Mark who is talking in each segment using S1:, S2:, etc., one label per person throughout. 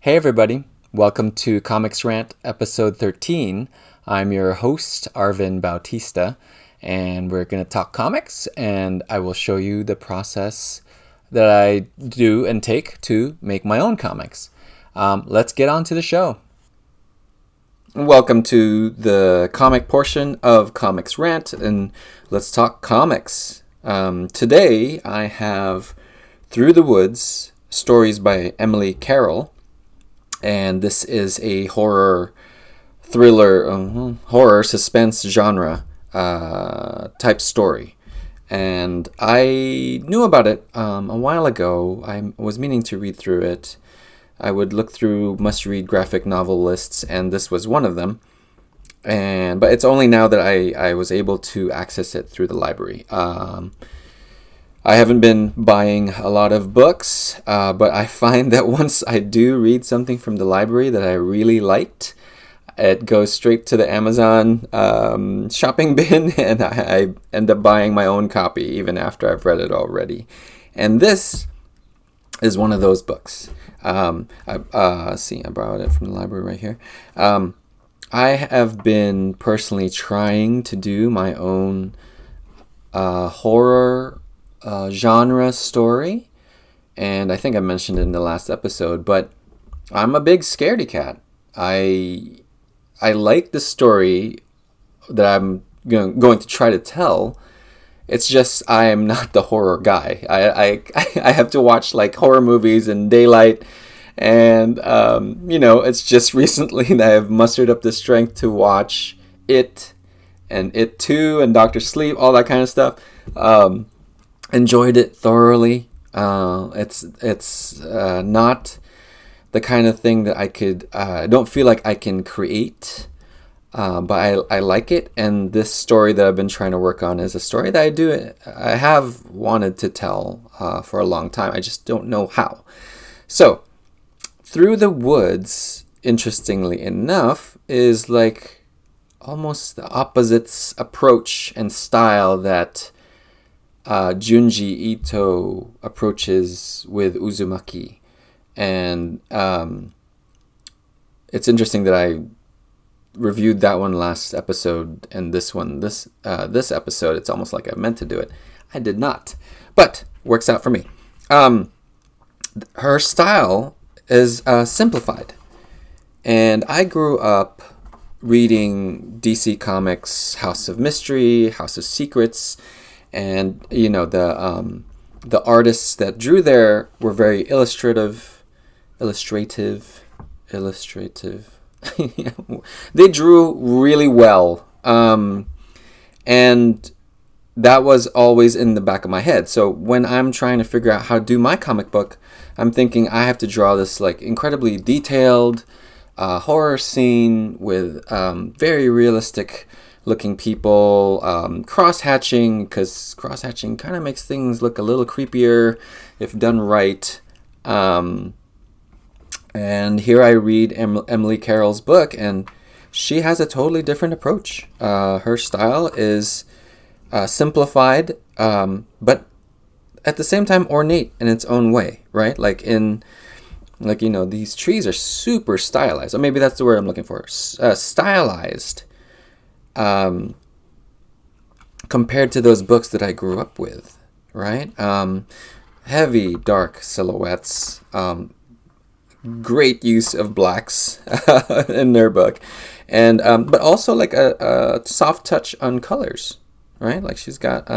S1: Hey everybody, welcome to Comix Rant episode 13. I'm your host, Arvin Bautista, and we're going to talk comics, and I will show you the process that I do and take to make my own comics. Let's get on to the show. Welcome to the comic portion of Comix Rant, and let's talk comics. Today I have Through the Woods, stories by Emily Carroll. And this is a horror thriller, horror suspense genre type story. And I knew about it a while ago. I was meaning to read through it. I would look through must-read graphic novel lists, and this was one of them. But it's only now that I was able to access it through the library. I haven't been buying a lot of books, but I find that once I do read something from the library that I really liked, it goes straight to the Amazon shopping bin, and I end up buying my own copy even after I've read it already. And this is one of those books. I borrowed it from the library right here. I have been personally trying to do my own horror genre story, and I think I mentioned it in the last episode, but I'm a big scaredy cat. I like the story that I'm going to try to tell. It's just I am not the horror guy. I have to watch like horror movies in daylight, and it's just recently that I've mustered up the strength to watch It and It 2 and Doctor Sleep, all that kind of stuff. Enjoyed it thoroughly. It's not the kind of thing that I don't feel like I can create, but I like it. And this story that I've been trying to work on is a story that I have wanted to tell for a long time. I just don't know how. So, Through the Woods, interestingly enough, is like almost the opposite approach and style that Junji Ito approaches with Uzumaki. And it's interesting that I reviewed that one last episode, and this episode, it's almost like I meant to do it. I did not, but works out for me. Her style is simplified, and I grew up reading DC Comics House of Mystery, House of Secrets, and the artists that drew there were very illustrative. They drew really well, and that was always in the back of my head. So when I'm trying to figure out how to do my comic book, I'm thinking I have to draw this like incredibly detailed horror scene with very realistic looking people, cross-hatching, because cross-hatching kind of makes things look a little creepier if done right. And here I read Emily Carroll's book, and she has a totally different approach. Her style is simplified, but at the same time ornate in its own way, right? These trees are super stylized. Or maybe that's the word I'm looking for. Stylized. Compared to those books that I grew up with, right? Heavy, dark silhouettes, great use of blacks in their book, and but also like a soft touch on colors, right? Like she's got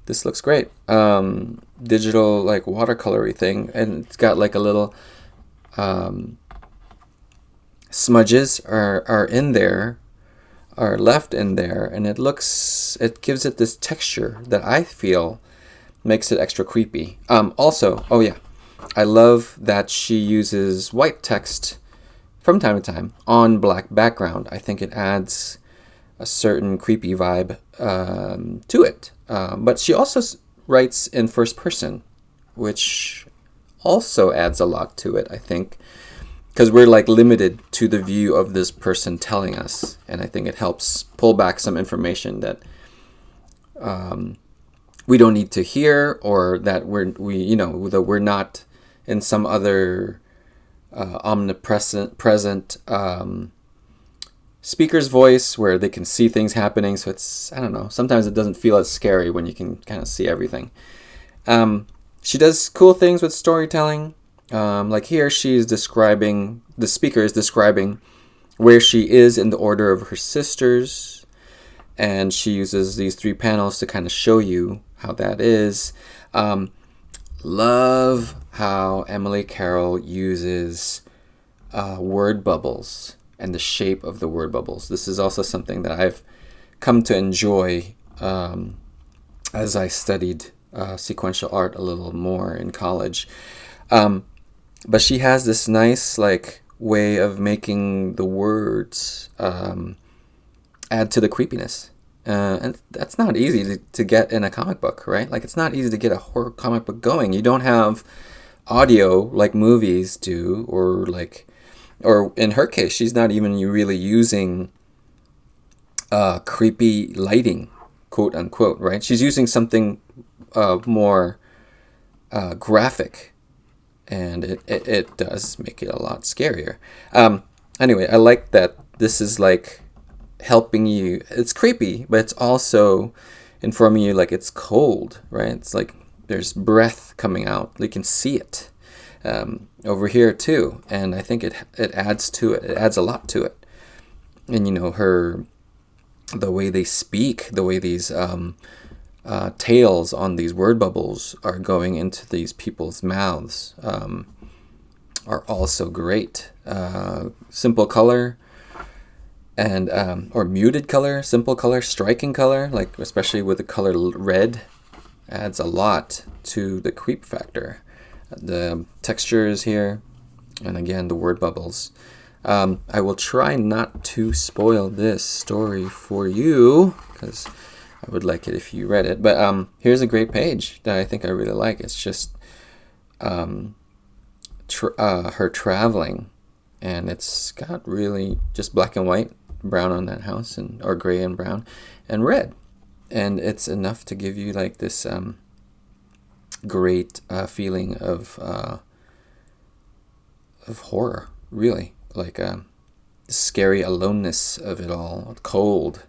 S1: this looks great, digital like watercolory thing, and it's got like a little smudges are in there. Are left in there, and it gives it this texture that I feel makes it extra creepy. I love that she uses white text from time to time on black background. I think it adds a certain creepy vibe to it. But she also writes in first person, which also adds a lot to it, I think. Because we're like limited to the view of this person telling us, and I think it helps pull back some information that we don't need to hear, or that we're not in some other omnipresent present speaker's voice where they can see things happening. So it's, I don't know, sometimes it doesn't feel as scary when you can kind of see everything. She does cool things with storytelling. Like here, the speaker is describing where she is in the order of her sisters. And she uses these 3 panels to kind of show you how that is. Love how Emily Carroll uses word bubbles and the shape of the word bubbles. This is also something that I've come to enjoy as I studied sequential art a little more in college. But she has this nice way of making the words add to the creepiness. And that's not easy to get in a comic book, right? It's not easy to get a horror comic book going. You don't have audio like movies do, or in her case, she's not even really using creepy lighting, quote unquote, right? She's using something more graphic, and it does make it a lot scarier. Anyway, I like that this is helping you. It's creepy, but it's also informing you it's cold, right? It's there's breath coming out. You can see it over here too, and I think it adds to it. It adds a lot to it. And the way they speak, the way these tails on these word bubbles are going into these people's mouths are also great. Simple color. And or muted color, simple color, striking color, especially with the color red, adds a lot to the creep factor. The textures here, and again the word bubbles. I will try not to spoil this story for you because I would like it if you read it. But here's a great page that I think I really like. It's just her traveling, and it's got really just black and white, brown on that house, or gray and brown and red, and it's enough to give you this great feeling of horror, really, scary aloneness of it all, cold,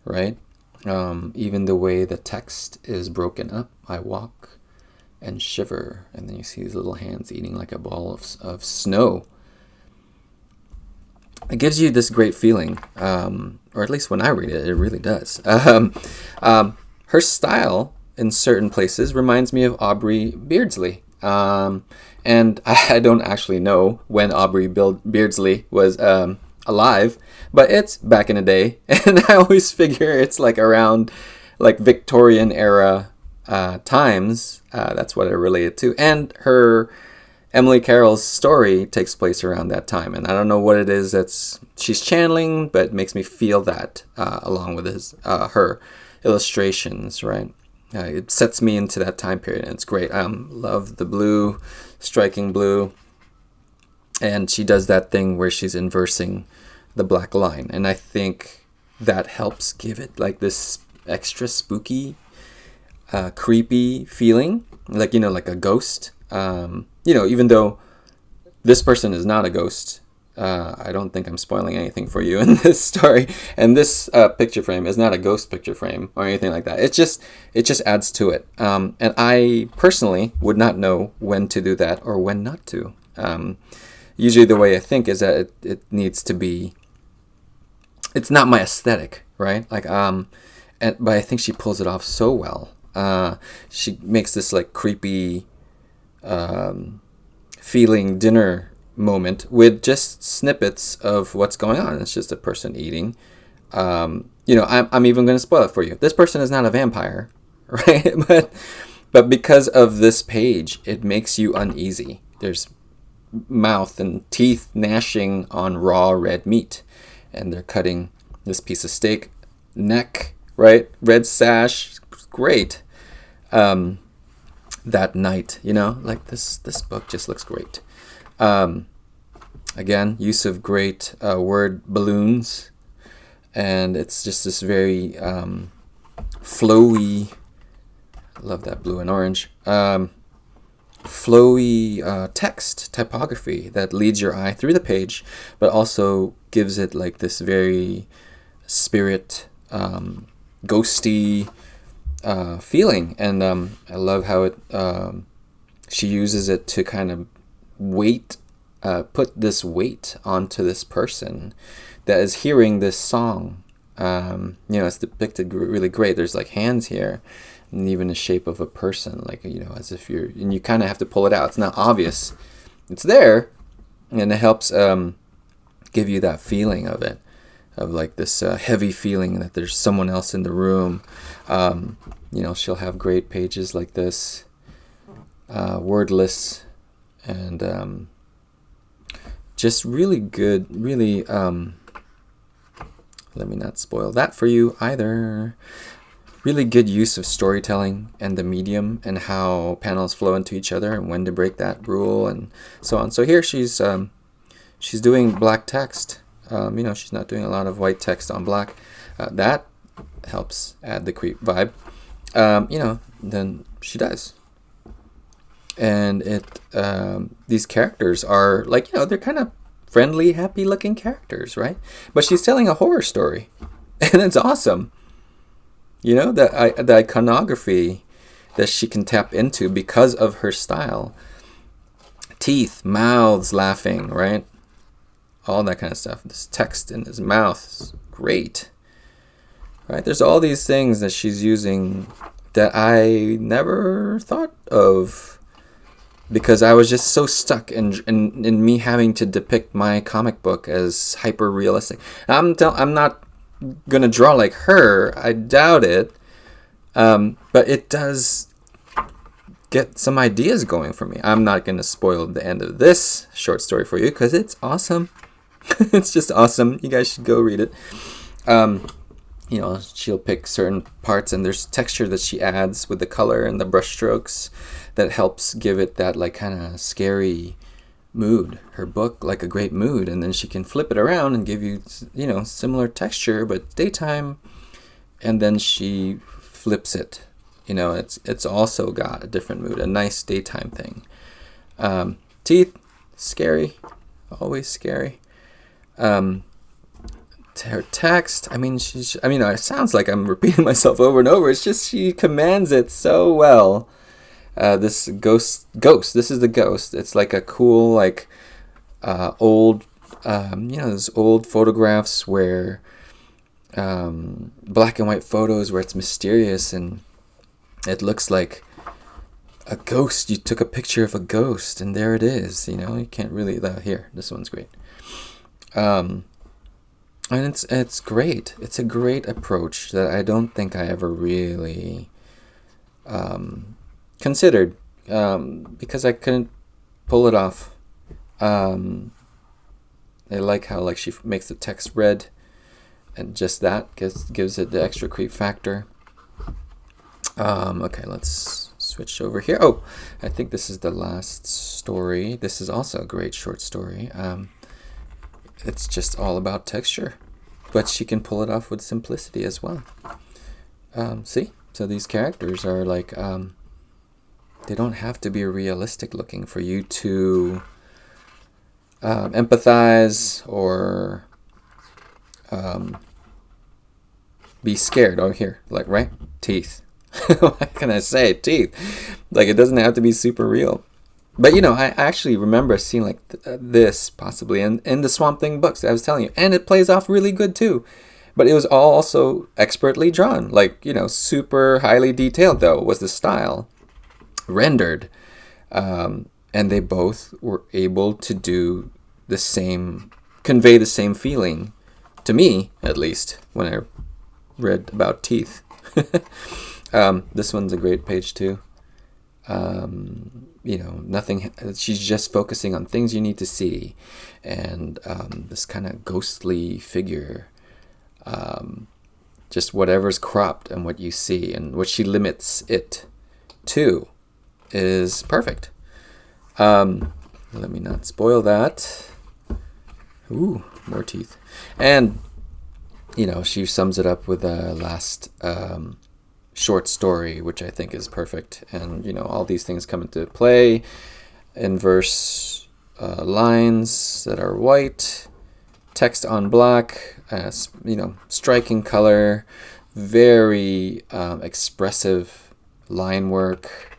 S1: right? Even the way the text is broken up. I walk and shiver, and then you see these little hands eating a ball of snow. It gives you this great feeling, or at least when I read it, it really does. Her style in certain places reminds me of Aubrey Beardsley. And I don't actually know when Aubrey Beardsley was alive, but it's back in the day. And I always figure it's around Victorian era times. That's what I relate it to. And Emily Carroll's story takes place around that time, and I don't know what it is she's channeling, but it makes me feel that along with her illustrations, right? It sets me into that time period, and it's great. Love the blue, striking blue, and she does that thing where she's inversing the black line, and I think that helps give it this extra spooky, creepy feeling, like a ghost. Even though this person is not a ghost, I don't think I'm spoiling anything for you in this story. And this picture frame is not a ghost picture frame or anything like that. It just adds to it. And I personally would not know when to do that or when not to. Usually the way I think is that it needs to be. It's not my aesthetic, right? But I think she pulls it off so well. She makes this creepy feeling dinner moment with just snippets of what's going on. It's just a person eating. I'm even going to spoil it for you. This person is not a vampire, right? but because of this page, it makes you uneasy. There's mouth and teeth gnashing on raw red meat, and they're cutting this piece of steak, neck, right? Red sash, great. That night, this book just looks great. Again, use of great word balloons, and it's just this very flowy. I love that blue and orange. flowy text typography that leads your eye through the page, but also gives it like this very spirit, ghosty feeling. And I love how it she uses it to kind of put this weight onto this person that is hearing this song. It's depicted really great. There's like hands here, and even the shape of a person, like, as if and you kind of have to pull it out. It's not obvious. It's there, and it helps give you that feeling of it, of like this heavy feeling that there's someone else in the room. She'll have great pages like this, wordless, and just really good, really, let me not spoil that for you either. Really good use of storytelling and the medium and how panels flow into each other and when to break that rule and so on. So here she's doing black text. She's not doing a lot of white text on black. That helps add the creep vibe. Then she does. And these characters are like, they're kind of friendly, happy-looking characters, right? But she's telling a horror story, and it's awesome. The iconography that she can tap into because of her style. Teeth, mouths laughing, right? All that kind of stuff. This text in his mouth is great, right? There's all these things that she's using that I never thought of, because I was just so stuck in me having to depict my comic book as hyper realistic. I'm not gonna draw like her. I doubt it. But it does get some ideas going for me. I'm not gonna spoil the end of this short story for you because it's awesome. It's just awesome. You guys should go read it. She'll pick certain parts, and there's texture that she adds with the color and the brush strokes that helps give it that like kind of scary mood. Her book, like a great mood, and then she can flip it around and give you, similar texture but daytime, and then she flips it. It's also got a different mood, a nice daytime thing. Teeth, scary, always scary. Her text, it sounds like I'm repeating myself over and over. It's just she commands it so well. This ghost, this is the ghost. It's like a cool, like, old, those old photographs where, black and white photos where it's mysterious and it looks like a ghost. You took a picture of a ghost and there it is. You can't really, here, this one's great. And it's great. It's a great approach that I don't think I ever really considered, because I couldn't pull it off. I like how she makes the text red, and just that gives it the extra creep factor. Okay, let's switch over here. Oh, I think this is the last story. This is also a great short story. It's just all about texture, but she can pull it off with simplicity as well. See? So these characters are like, they don't have to be realistic looking for you to empathize or be scared. Oh, here, like, right? Teeth. What can I say? Teeth. Like, it doesn't have to be super real. But, I actually remember seeing like this possibly in the Swamp Thing books that I was telling you. And it plays off really good too. But it was all also expertly drawn. Like, super highly detailed, though, was the style. Rendered. And they both were able to do convey the same feeling, to me, at least, when I read about teeth. This one's a great page, too. Nothing, she's just focusing on things you need to see, and this kind of ghostly figure, just whatever's cropped and what you see and what she limits it to is perfect. Let me not spoil that. Ooh, more teeth. And she sums it up with a last short story, which I think is perfect. And, all these things come into play. Inverse lines that are white, text on black, striking color, very expressive line work.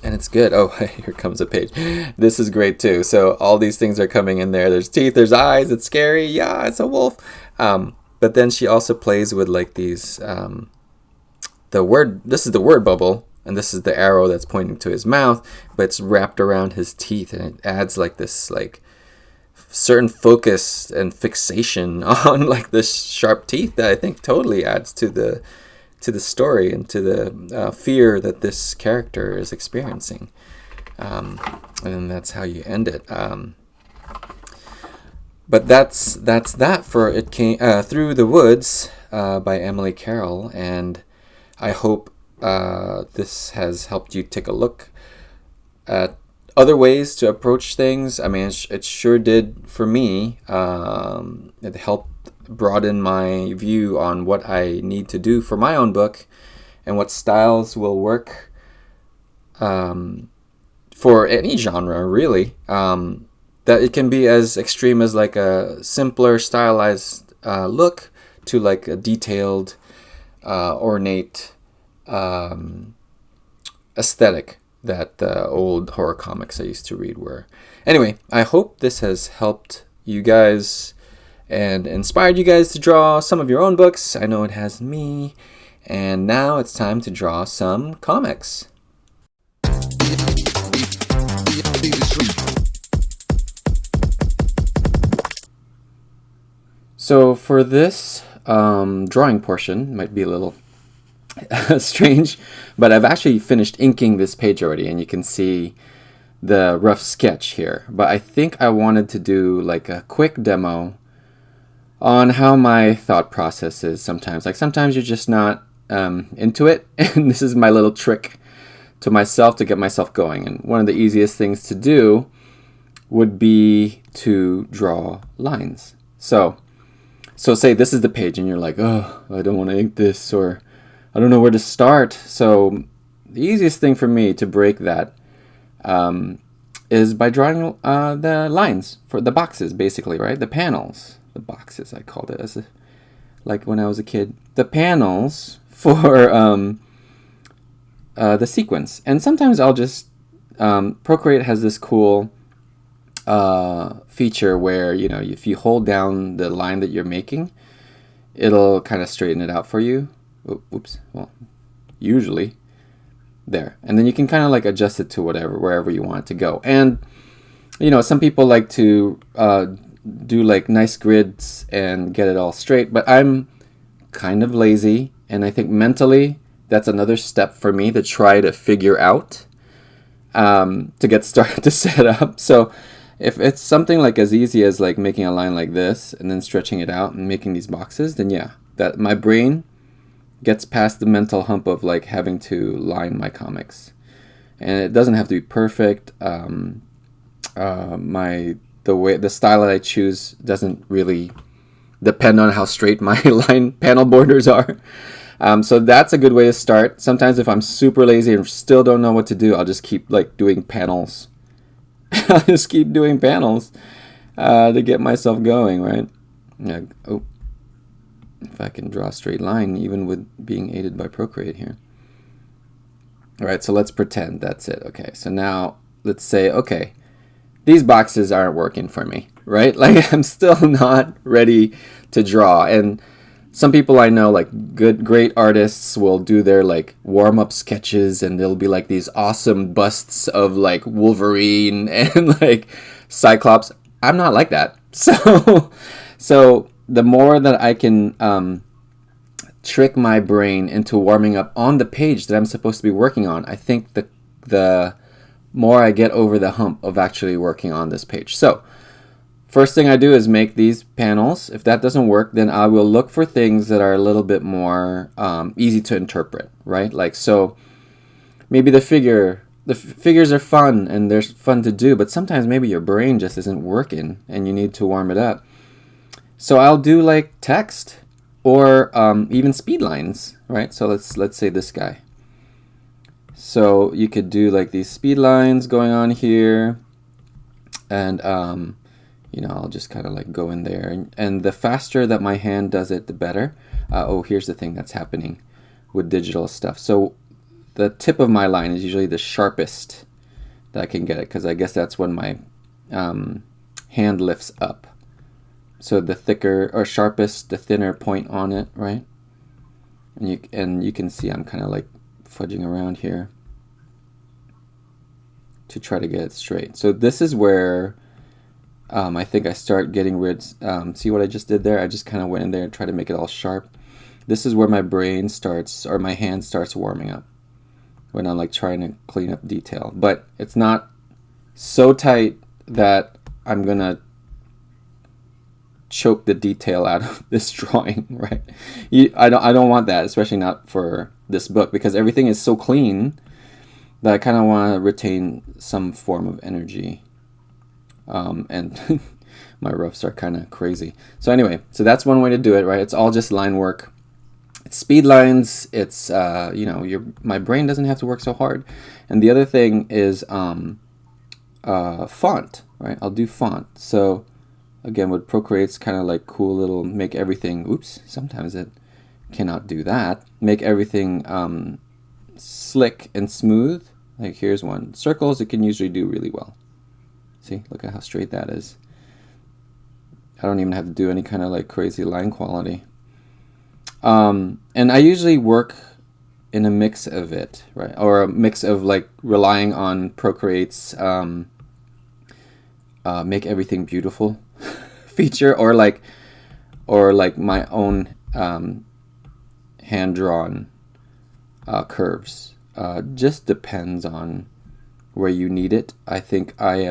S1: And it's good. Oh, here comes a page. This is great too. So all these things are coming in there. There's teeth, there's eyes, it's scary. Yeah, it's a wolf. But then she also plays with like these, this is the word bubble, and this is the arrow that's pointing to his mouth, but it's wrapped around his teeth, and it adds like this like certain focus and fixation on like the sharp teeth that I think totally adds to the story and to the fear that this character is experiencing. And that's how you end it. But that's that for It Came Through the Woods by Emily Carroll, and I hope this has helped you take a look at other ways to approach things. I mean, it sure did for me. It helped broaden my view on what I need to do for my own book and what styles will work for any genre, really. That it can be as extreme as like a simpler stylized look to like a detailed, ornate aesthetic that the old horror comics I used to read were. Anyway, I hope this has helped you guys and inspired you guys to draw some of your own books. I know it has me. And now it's time to draw some comics. So for this drawing portion, might be a little strange, but I've actually finished inking this page already, and you can see the rough sketch here. But I think I wanted to do like a quick demo on how my thought process is sometimes. Like sometimes you're just not into it, and this is my little trick to myself to get myself going. And one of the easiest things to do would be to draw lines. So say this is the page and you're like, oh, I don't want to ink this, or I don't know where to start. So the easiest thing for me to break that is by drawing the lines for the boxes, basically, right? The panels. The boxes, I called it, like when I was a kid. The panels for the sequence. And sometimes I'll just, Procreate has this cool feature where, if you hold down the line that you're making, it'll kind of straighten it out for you. Oops. Well, usually there. And then you can kind of like adjust it to wherever you want it to go. And, some people like to do like nice grids and get it all straight, but I'm kind of lazy, and I think mentally that's another step for me to try to figure out to get started to set up. So if it's something like as easy as like making a line like this and then stretching it out and making these boxes, then yeah, that my brain gets past the mental hump of like having to line my comics. And it doesn't have to be perfect. The style that I choose doesn't really depend on how straight my line panel borders are. So that's a good way to start. Sometimes if I'm super lazy and still don't know what to do, I'll just keep like doing panels. I'll just keep doing panels to get myself going, right? Yeah. Oh, if I can draw a straight line, even with being aided by Procreate here. All right, so let's pretend that's it. Okay, so now let's say, okay, these boxes aren't working for me, right? Like I'm still not ready to draw. And some people I know, like great artists, will do their like warm-up sketches, and they'll be like these awesome busts of like Wolverine and like Cyclops. I'm not like that. So the more that I can trick my brain into warming up on the page that I'm supposed to be working on, I think the more I get over the hump of actually working on this page. So first thing I do is make these panels. If that doesn't work, then I will look for things that are a little bit more easy to interpret, right? Like, so maybe the figures are fun and they're fun to do, but sometimes maybe your brain just isn't working and you need to warm it up. So I'll do like text, or even speed lines, right? So let's say this guy. So you could do like these speed lines going on here, and I'll just kind of like go in there, and the faster that my hand does it, the better. Oh, here's the thing that's happening with digital stuff. So the tip of my line is usually the sharpest that I can get it, because I guess that's when my hand lifts up. So the thicker or sharpest, the thinner point on it, right? And you can see I'm kind of like fudging around here to try to get it straight. So this is where I think I start getting rid. See what I just did there? I just kind of went in there and tried to make it all sharp. This is where my brain starts, or my hand starts warming up, when I'm like trying to clean up detail. But it's not so tight that I'm gonna choke the detail out of this drawing, right? I don't want that, especially not for this book, because everything is so clean that I kind of want to retain some form of energy. And my roughs are kind of crazy. So anyway, so that's one way to do it, right? It's all just line work. It's speed lines. It's my brain doesn't have to work so hard. And the other thing is font, right? I'll do font. So again, with Procreate's kind of like cool little make everything. Oops, sometimes it cannot do that. Make everything slick and smooth. Like here's one. Circles, it can usually do really well. See, look at how straight that is. I don't even have to do any kind of like crazy line quality. And I usually work in a mix of it, right? Or a mix of like relying on Procreate's make everything beautiful feature, or like my own hand-drawn curves. Just depends on where you need it. I think I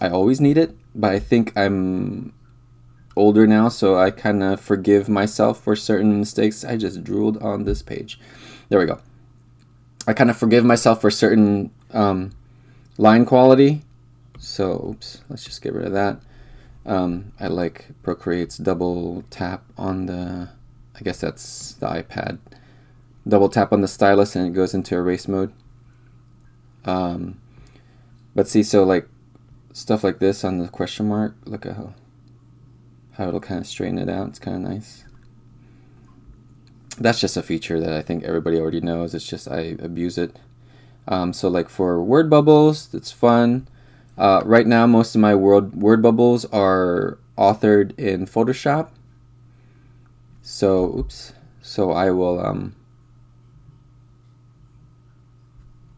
S1: always need it, but I think I'm older now, so I kind of forgive myself for certain mistakes. I just drooled on this page. There we go. I kind of forgive myself for certain line quality. So, oops, let's just get rid of that. I like Procreate's double tap on the, I guess that's the iPad. Double tap on the stylus and it goes into erase mode. But see, so like stuff like this on the question mark, look at how it'll kind of straighten it out. It's kind of nice. That's just a feature that I think everybody already knows. It's just I abuse it. So like for word bubbles, it's fun. Right now, most of my word bubbles are authored in Photoshop. So, so I will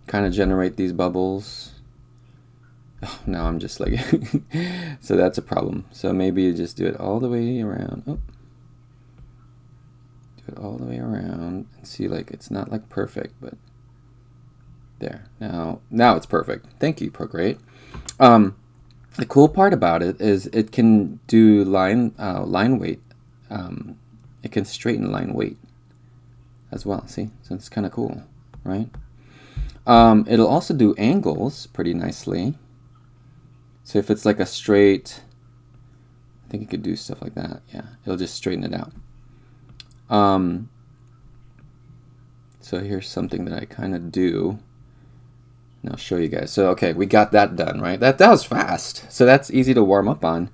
S1: kind of generate these bubbles. Oh, now I'm just like, so that's a problem. So maybe you just do it all the way around. Oh. Do it all the way around and see, like, it's not like perfect, but there. Now it's perfect. Thank you, Procreate. The cool part about it is it can do line weight. It can straighten line weight as well. See, so it's kind of cool, right? It'll also do angles pretty nicely. So if it's like a straight, I think you could do stuff like that. Yeah, it'll just straighten it out. So here's something that I kind of do. And I'll show you guys. So, okay, we got that done, right? That was fast. So that's easy to warm up on.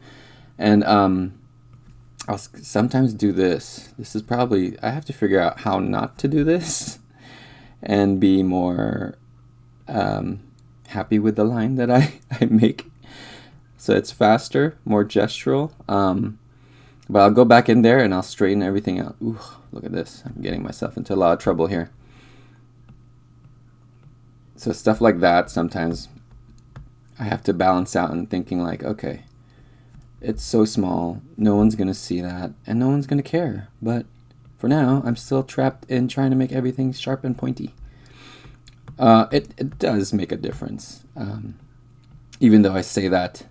S1: And I'll sometimes do this. This is probably, I have to figure out how not to do this and be more happy with the line that I make. So it's faster, more gestural. But I'll go back in there and I'll straighten everything out. Ooh, look at this. I'm getting myself into a lot of trouble here. So stuff like that, sometimes I have to balance out and thinking like, okay, it's so small, no one's going to see that, and no one's going to care. But for now, I'm still trapped in trying to make everything sharp and pointy. It does make a difference. Even though I say that,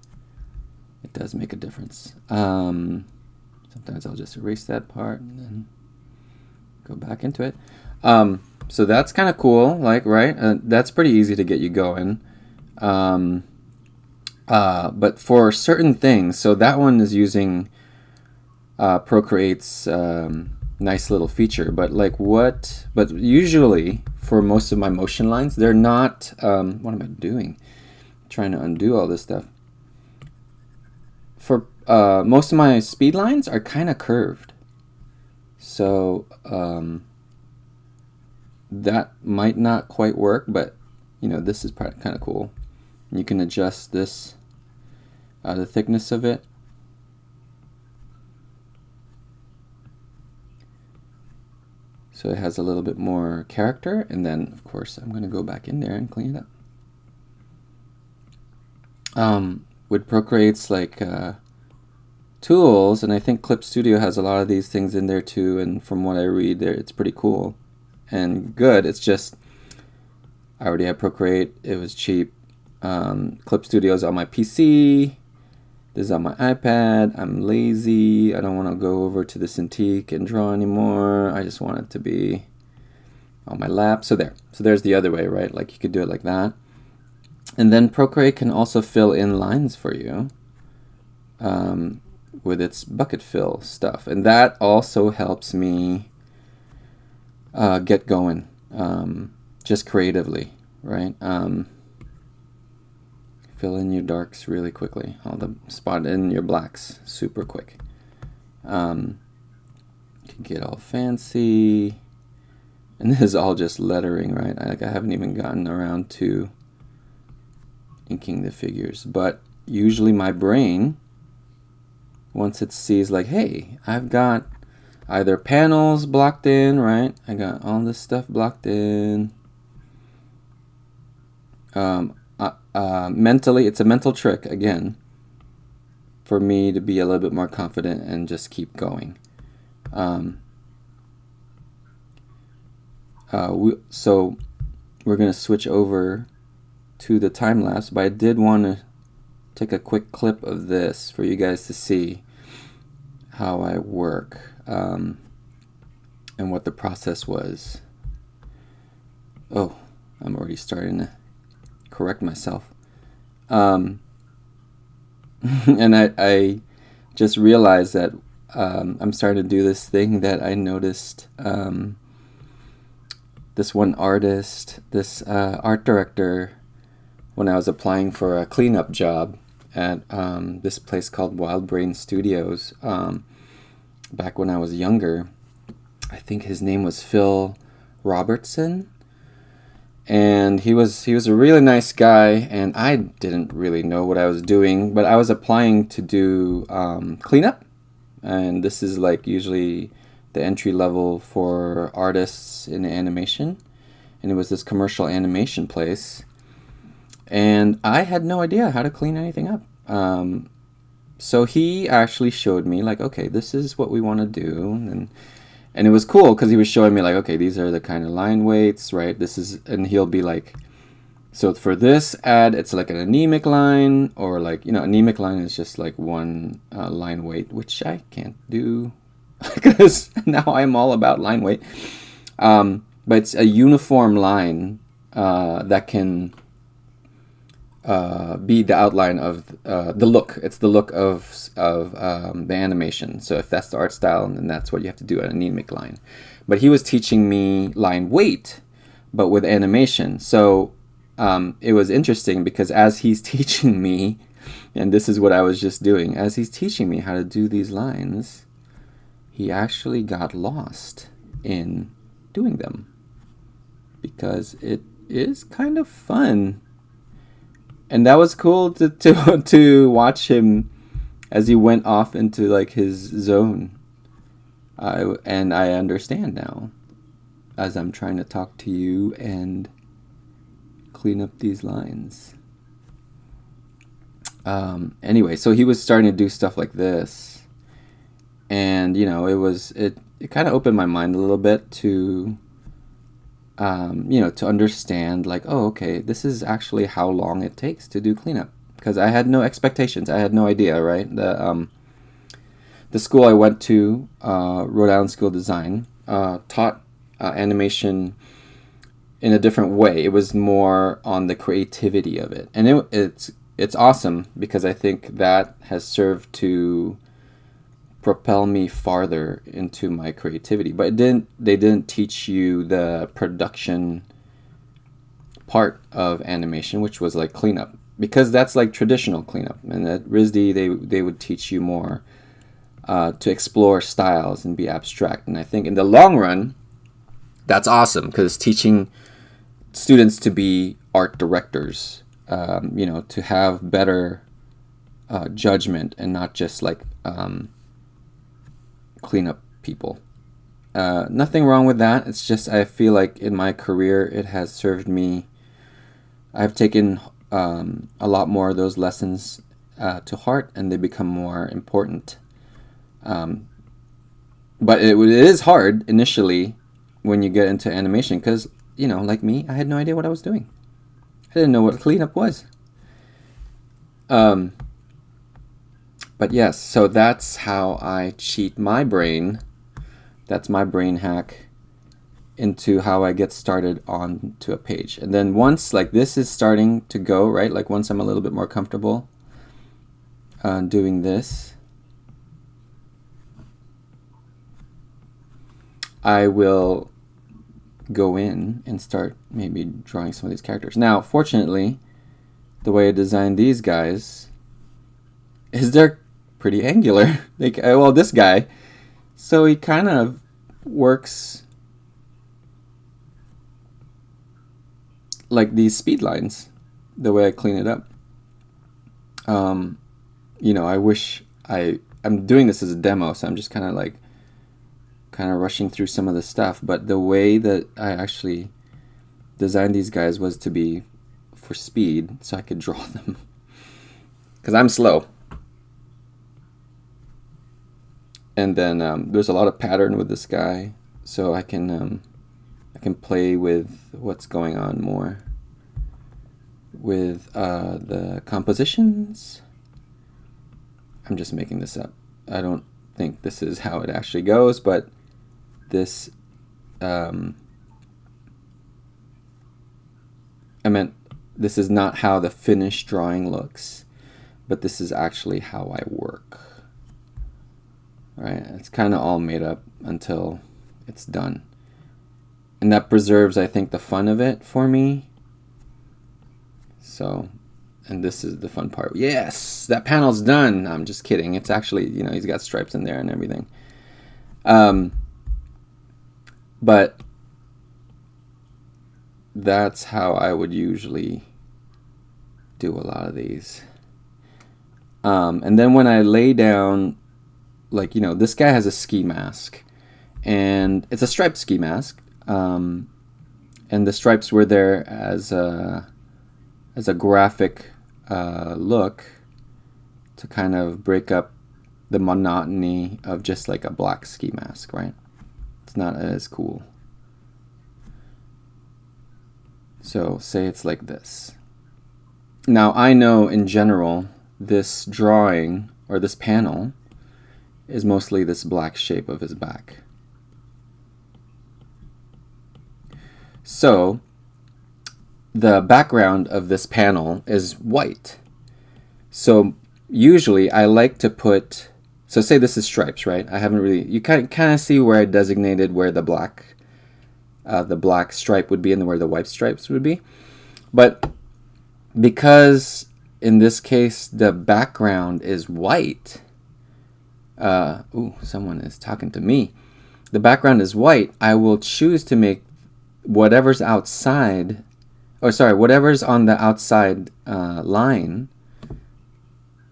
S1: it does make a difference. Sometimes I'll just erase that part and then go back into it. So that's kind of cool, like, right? That's pretty easy to get you going. But for certain things, so that one is using Procreate's nice little feature. But but usually for most of my motion lines, they're not, what am I doing? Trying to undo all this stuff. For most of my speed lines are kind of curved. So that might not quite work, but this is kind of cool. You can adjust this, the thickness of it. So it has a little bit more character, and then of course I'm going to go back in there and clean it up. With Procreate's tools, and I think Clip Studio has a lot of these things in there too, and from what I read there, it's pretty cool and good. It's just I already have Procreate. It was cheap. Clip Studio's on my PC. This is on my iPad. I'm lazy. I don't want to go over to the Cintiq and draw anymore. I just want it to be on my lap. So there's the other way, right? Like you could do it like that. And then Procreate can also fill in lines for you with its bucket fill stuff. And that also helps me get going just creatively, right? Fill in your darks really quickly. All the spot in your blacks super quick. You can get all fancy. And this is all just lettering, right? I haven't even gotten around to inking the figures. But usually my brain, once it sees like, hey, I've got either panels blocked in, right? I got all this stuff blocked in. Mentally, it's a mental trick, again, for me to be a little bit more confident and just keep going. So we're going to switch over to the time-lapse, but I did want to take a quick clip of this for you guys to see how I work and what the process was. Oh, I'm already starting to correct myself. And I just realized that I'm starting to do this thing that I noticed this one artist, this art director, when I was applying for a cleanup job at this place called Wild Brain Studios back when I was younger. I think his name was Phil Robertson. And he was a really nice guy, and I didn't really know what I was doing, but I was applying to do cleanup, and this is like usually the entry level for artists in animation, and it was this commercial animation place, and I had no idea how to clean anything up. So he actually showed me like, okay, this is what we want to do, and it was cool because he was showing me like, okay, these are the kind of line weights, right? This is, and he'll be like, so for this ad, it's like an anemic line, or like, anemic line is just like one line weight, which I can't do because now I'm all about line weight. But it's a uniform line that can be the outline of the look. It's the look of the animation. So if that's the art style, then that's what you have to do, an anemic line. But he was teaching me line weight, but with animation. So it was interesting because as he's teaching me, and this is what I was just doing, as he's teaching me how to do these lines, he actually got lost in doing them because it is kind of fun. And that was cool to watch him as he went off into like his zone. And I understand now as I'm trying to talk to you and clean up these lines. Anyway, so he was starting to do stuff like this. And, it kind of opened my mind a little bit to to understand like, oh, okay, this is actually how long it takes to do cleanup. Because I had no expectations. I had no idea, right? The school I went to, Rhode Island School of Design, taught animation in a different way. It was more on the creativity of it. And it's awesome because I think that has served to propel me farther into my creativity. But they didn't teach you the production part of animation, which was like cleanup, because that's like traditional cleanup. And at RISD they would teach you more to explore styles and be abstract. And I think in the long run, that's awesome, because it's teaching students to be art directors, to have better judgment and not just like cleanup people. Nothing wrong with that. It's just I feel like in my career it has served me. I've taken a lot more of those lessons to heart, and they become more important. But it is hard initially when you get into animation, because, like me, I had no idea what I was doing. I didn't know what cleanup was. But yes, so that's how I cheat my brain. That's my brain hack into how I get started onto a page. And then once like this is starting to go, right? Like once I'm a little bit more comfortable doing this, I will go in and start maybe drawing some of these characters. Now, fortunately, the way I designed these guys is they're pretty angular. Well, this guy, so he kind of works like these speed lines, the way I clean it up. I wish I'm doing this as a demo, so I'm just kind of rushing through some of the stuff, but the way that I actually designed these guys was to be for speed, so I could draw them, because I'm slow. And then there's a lot of pattern with this guy, so I can play with what's going on more with the compositions. I'm just making this up. I don't think this is how it actually goes, but this this is not how the finished drawing looks, but this is actually how I work. Right? It's kind of all made up until it's done. And that preserves, I think, the fun of it for me. So, and this is the fun part. Yes, that panel's done. I'm just kidding. It's actually, he's got stripes in there and everything. But that's how I would usually do a lot of these. And then when I lay down, this guy has a ski mask, and it's a striped ski mask. And the stripes were there as a graphic look to kind of break up the monotony of just like a black ski mask, right? It's not as cool. So say it's like this. Now I know in general this drawing or this panel is mostly this black shape of his back. So the background of this panel is white. So usually I like to put, so say this is stripes, right? I haven't really, you kind of see where I designated where the black stripe would be and where the white stripes would be. But because in this case the background is white, someone is talking to me. The background is white, I will choose to make whatever's outside, whatever's on the outside line.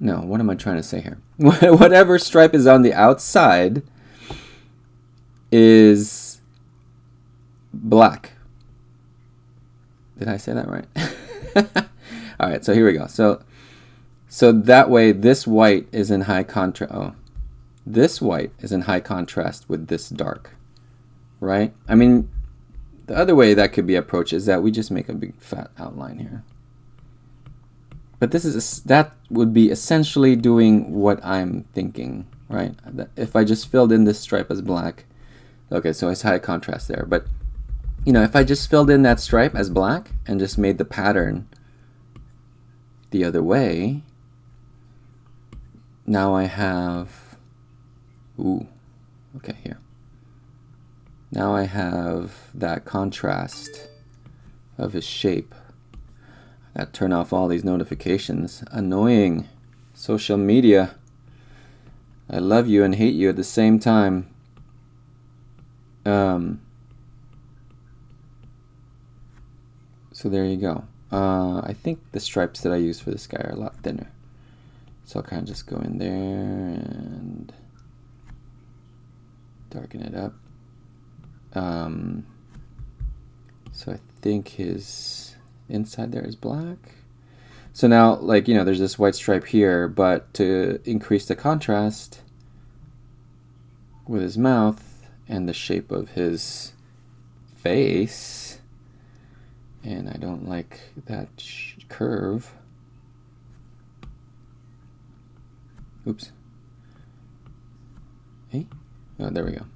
S1: No, what am I trying to say here? Whatever stripe is on the outside is black. Did I say that right? All right, so here we go. So that way this white is in high contrast. Oh, this white is in high contrast with this dark, right? I mean, the other way that could be approached is that we just make a big fat outline here. But that would be essentially doing what I'm thinking, right? If I just filled in this stripe as black, okay, so it's high contrast there. But, if I just filled in that stripe as black and just made the pattern the other way, now I have Ooh, okay, here. Now I have that contrast of his shape. I gotta turn off all these notifications. Annoying. Social media. I love you and hate you at the same time. So there you go. I think the stripes that I use for this guy are a lot thinner. So I'll kind of just go in there and darken it up. So I think his inside there is black. So now, like, you know, there's this white stripe here, but to increase the contrast with his mouth and the shape of his face, and I don't like that curve. Oops. Hey? Oh, there we go.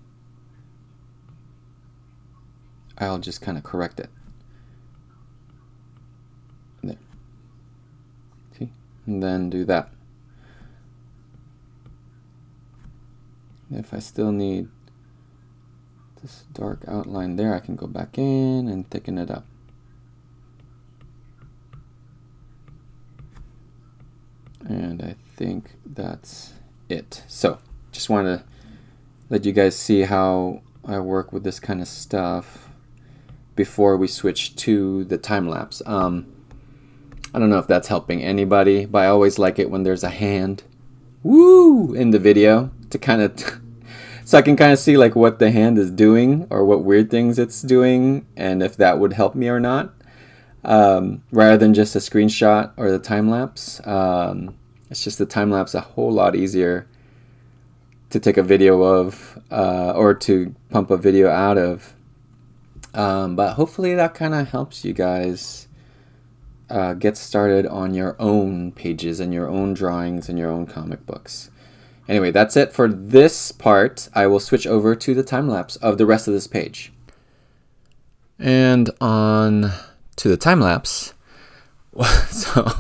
S1: I'll just kind of correct it. There. See? And then do that. And if I still need this dark outline there, I can go back in and thicken it up. And I think that's it. So, just want to let you guys see how I work with this kind of stuff before we switch to the time lapse. I don't know if that's helping anybody, but I always like it when there's a hand, woo, in the video to kind of, so I can kind of see like what the hand is doing or what weird things it's doing, and if that would help me or not, rather than just a screenshot or the time lapse. It's just the time lapse a whole lot easier to take a video of or to pump a video out of. But hopefully that kind of helps you guys get started on your own pages and your own drawings and your own comic books. Anyway, that's it for this part. I will switch over to the time lapse of the rest of this page. And on to the time lapse. So,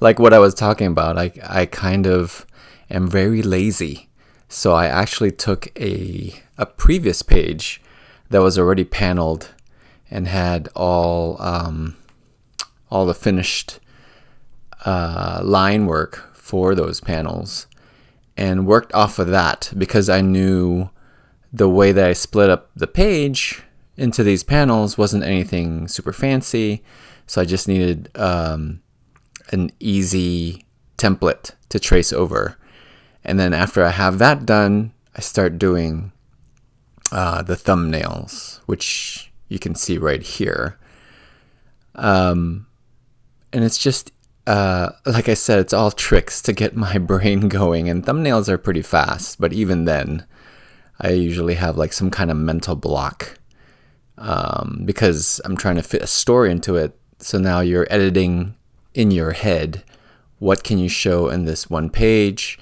S1: like what I was talking about, I kind of am very lazy. So I actually took a previous page that was already paneled and had all the finished line work for those panels, and worked off of that because I knew the way that I split up the page into these panels wasn't anything super fancy. So I just needed an easy template to trace over. And then after I have that done, I start doing the thumbnails, which you can see right here. And it's just, like I said, it's all tricks to get my brain going. And thumbnails are pretty fast, but even then, I usually have like some kind of mental block because I'm trying to fit a story into it. So now you're editing in your head. What can you show in this one page?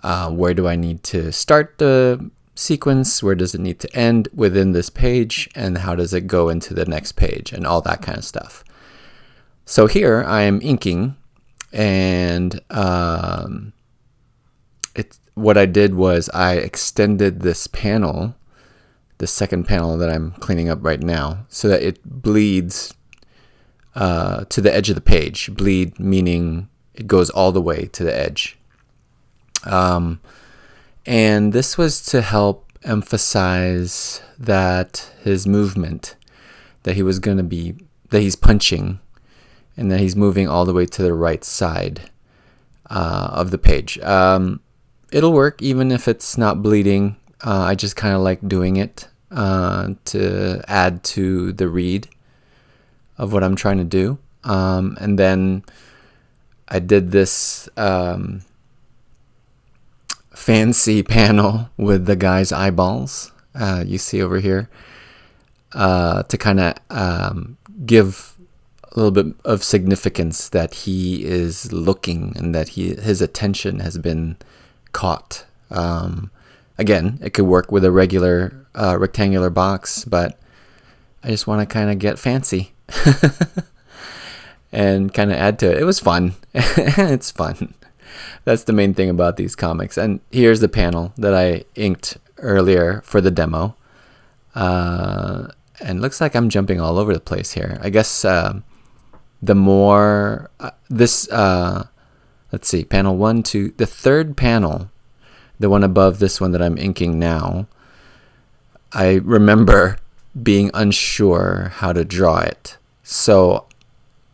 S1: Where do I need to start the sequence? Where does it need to end within this page? And how does it go into the next page? And all that kind of stuff. So here I am inking, and what I did was I extended this panel, the second panel that I'm cleaning up right now, so that it bleeds to the edge of the page. Bleed meaning it goes all the way to the edge. And this was to help emphasize that his movement, that he's punching, and that he's moving all the way to the right side of the page. It'll work even if it's not bleeding. I just kind of like doing it to add to the read of what I'm trying to do. And then I did this fancy panel with the guy's eyeballs, you see over here, to kind of give a little bit of significance that he is looking and that his attention has been caught. Again, it could work with a regular rectangular box, but I just want to kind of get fancy and kind of add to it. It was fun. It's fun. That's the main thing about these comics. And here's the panel that I inked earlier for the demo. And looks like I'm jumping all over the place here. I guess the more let's see, panel 1, 2, the third panel, the one above this one that I'm inking now, I remember being unsure how to draw it. So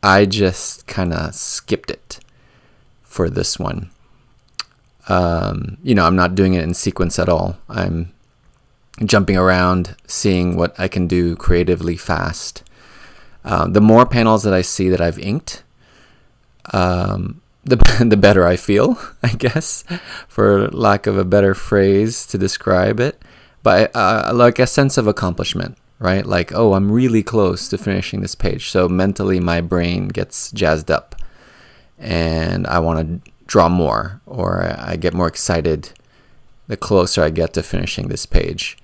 S1: I just kind of skipped it for this one. I'm not doing it in sequence at all. I'm jumping around, seeing what I can do creatively fast. The more panels that I see that I've inked, the better I feel, I guess, for lack of a better phrase to describe it. But like a sense of accomplishment, right? Like, oh, I'm really close to finishing this page. So mentally, my brain gets jazzed up and I want to draw more, or I get more excited the closer I get to finishing this page.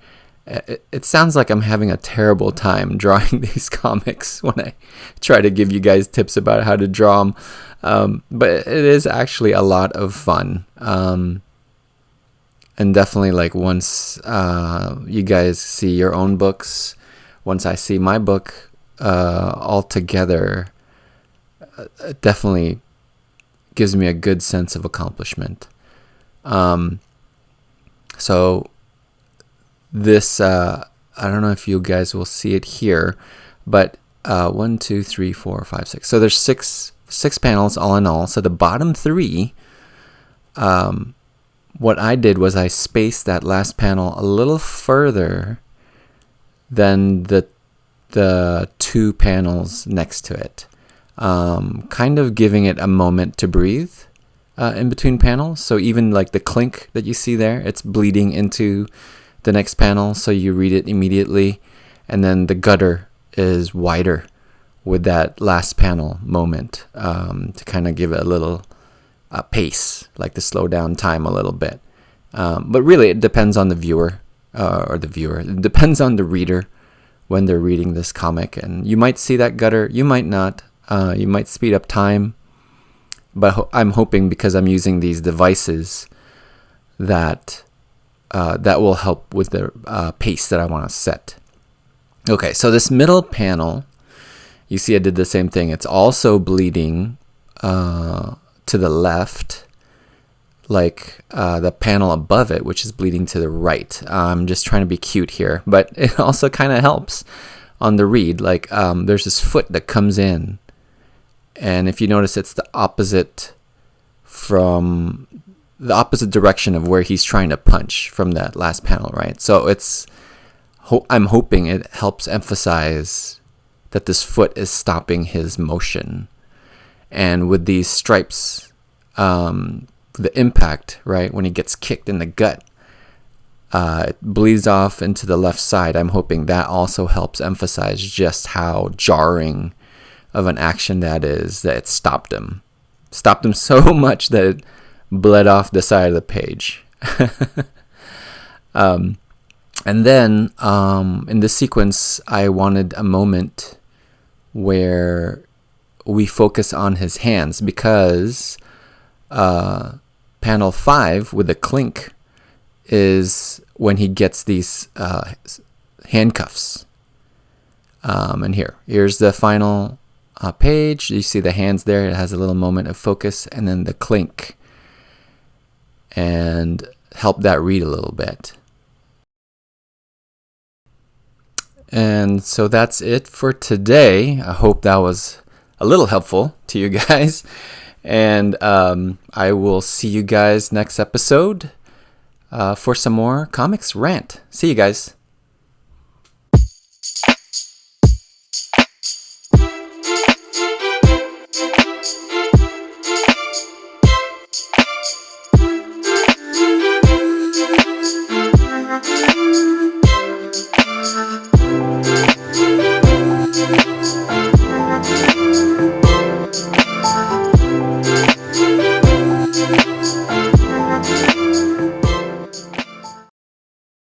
S1: It sounds like I'm having a terrible time drawing these comics when I try to give you guys tips about how to draw them. But it is actually a lot of fun. And definitely, like, once you guys see your own books, once I see my book all together, it definitely gives me a good sense of accomplishment. So this, I don't know if you guys will see it here, but 1, 2, 3, 4, 5, 6. So there's six panels all in all. So the bottom 3, what I did was I spaced that last panel a little further than the 2 panels next to it, kind of giving it a moment to breathe in between panels. So even like the clink that you see there, it's bleeding into the next panel, so you read it immediately. And then the gutter is wider with that last panel moment, to kind of give it a little pace, like to slow down time a little bit. But really, it depends on the viewer, It depends on the reader when they're reading this comic. And you might see that gutter, you might not. You might speed up time. But I'm hoping, because I'm using these devices, that will help with the pace that I want to set. Okay, so this middle panel, you see I did the same thing. It's also bleeding to the left, like the panel above it, which is bleeding to the right. I'm just trying to be cute here, but it also kind of helps on the read. Like, there's this foot that comes in, and if you notice, it's the opposite direction of where he's trying to punch from that last panel, right? So I'm hoping it helps emphasize that this foot is stopping his motion. And with these stripes, the impact, right, when he gets kicked in the gut, it bleeds off into the left side. I'm hoping that also helps emphasize just how jarring of an action that is, that it stopped him so much that it bled off the side of the page. And then in this sequence, I wanted a moment where we focus on his hands, because panel 5 with the clink is when he gets these handcuffs. And here's the final page. You see the hands there. It has a little moment of focus, and then the clink, and help that read a little bit. And so that's it for today. I hope that was a little helpful to you guys. And I will see you guys next episode for some more Comix Rant. See you guys.